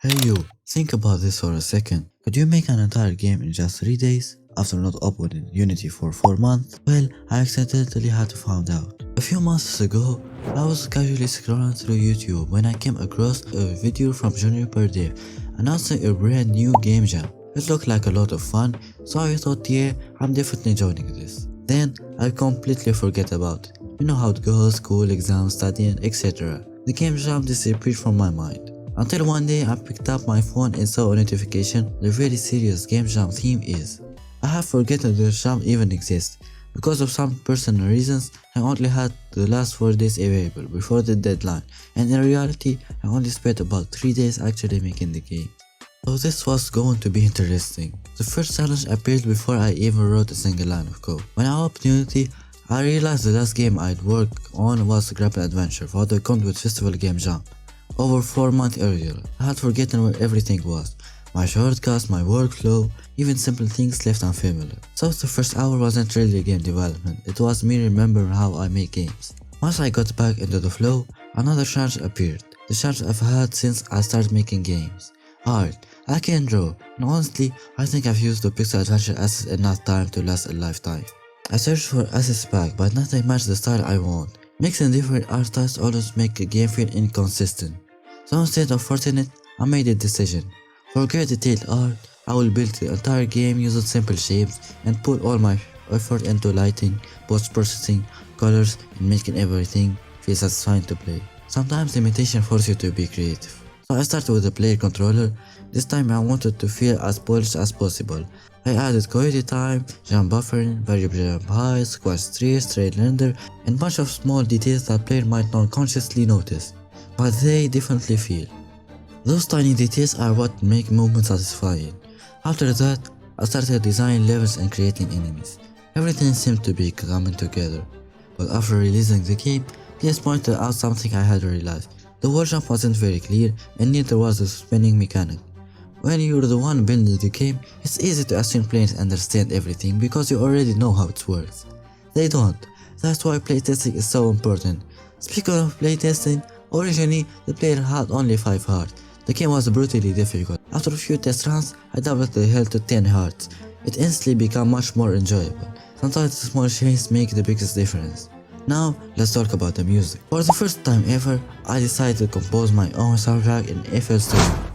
Hey you, think about this for a second. Could you make an entire game in just 3 days? After not opening Unity for 4 months? Well, I accidentally had to find out. A few months ago, I was casually scrolling through YouTube when I came across a video from Junior Dev announcing a brand new game jam. It looked like a lot of fun, so I thought yeah, I'm definitely joining this. Then, I completely forget about it. You know how it goes, school, exams, studying, etc. The game jam disappeared from my mind. Until one day I picked up my phone and saw a notification the very serious game jam theme is. I have forgotten the jam even exists. Because of some personal reasons, I only had the last 4 days available before the deadline, and in reality, I only spent about 3 days actually making the game. So this was going to be interesting. The first challenge appeared before I even wrote a single line of code. When I opened Unity, I realized the last game I'd worked on was Grapple Adventure for the Conduit Festival Game Jam. Over 4 months earlier, I had forgotten where everything was. My shortcuts, my workflow, even simple things left unfamiliar. So the first hour wasn't really game development, it was me remembering how I make games. Once I got back into the flow, another challenge appeared. The challenge I've had since I started making games. Art. I can draw, and honestly, I think I've used the Pixel Adventure assets enough time to last a lifetime. I searched for assets back, but nothing matched the style I want. Mixing different art styles always make a game feel inconsistent. So instead of forcing it, I made a decision. Forget detailed art, I will build the entire game using simple shapes and put all my effort into lighting, post-processing, colors, and making everything feel satisfying to play. Sometimes limitation forces you to be creative. So I started with a player controller. This time I wanted to feel as polished as possible. I added coyote time, jump buffering, variable jump height, squash trees, straight render, and bunch of small details that player might not consciously notice, but they definitely feel. Those tiny details are what make movement satisfying. After that, I started designing levels and creating enemies. Everything seemed to be coming together. But after releasing the game, players pointed out something I had realized. The wall jump wasn't very clear, and neither was the spinning mechanic. When you're the one building the game, it's easy to assume players understand everything because you already know how it works. They don't. That's why playtesting is so important. Speaking of playtesting, originally the player had only 5 hearts. The game was brutally difficult. After a few test runs, I doubled the health to 10 hearts. It instantly became much more enjoyable. Sometimes small changes make the biggest difference. Now, let's talk about the music. For the first time ever, I decided to compose my own soundtrack in FL Studio.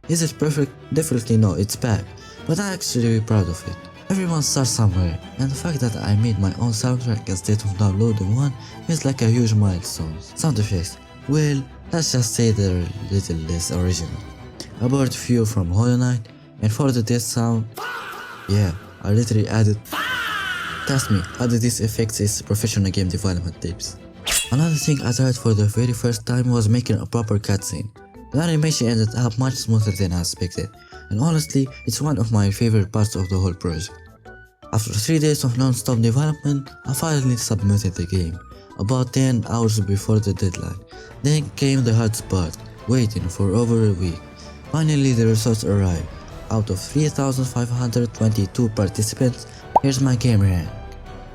Is it perfect? Definitely no, it's bad, but I'm actually proud of it. Everyone starts somewhere, and the fact that I made my own soundtrack instead of downloading one feels like a huge milestone. Sound effects, well, let's just say they're a little less original. I borrowed a few from Hollow Knight, and for the death sound, yeah, I literally added. Trust me, adding these effects is professional game development tips. Another thing I tried for the very first time was making a proper cutscene. The animation ended up much smoother than I expected, and honestly, it's one of my favorite parts of the whole project. After 3 days of non-stop development, I finally submitted the game, about 10 hours before the deadline. Then came the hard part, waiting for over a week. Finally the results arrived. Out of 3,522 participants, here's my game rank.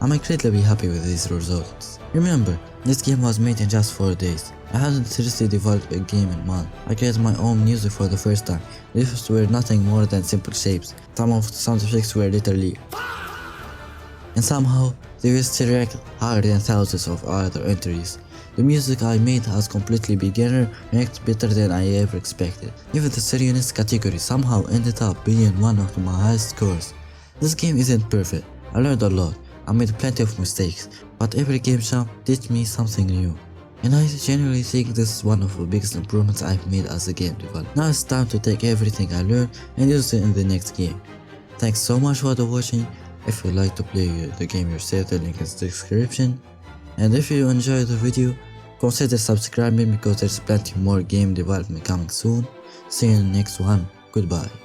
I'm incredibly happy with these results. Remember, this game was made in just 4 days. I hadn't seriously developed a game in months. I created my own music for the first time. These were nothing more than simple shapes. Some of the sound effects were literally and somehow they were still ranked higher than thousands of other entries. The music I made has completely beginner ranked better than I ever expected. Even the seriousness category somehow ended up being one of my highest scores. This game isn't perfect. I learned a lot, I made plenty of mistakes, but every game jam taught me something new. And I genuinely think this is one of the biggest improvements I've made as a game developer. Now it's time to take everything I learned and use it in the next game. Thanks so much for watching. If you'd like to play the game yourself, the link is in the description. And if you enjoyed the video, consider subscribing because there's plenty more game development coming soon. See you in the next one. Goodbye.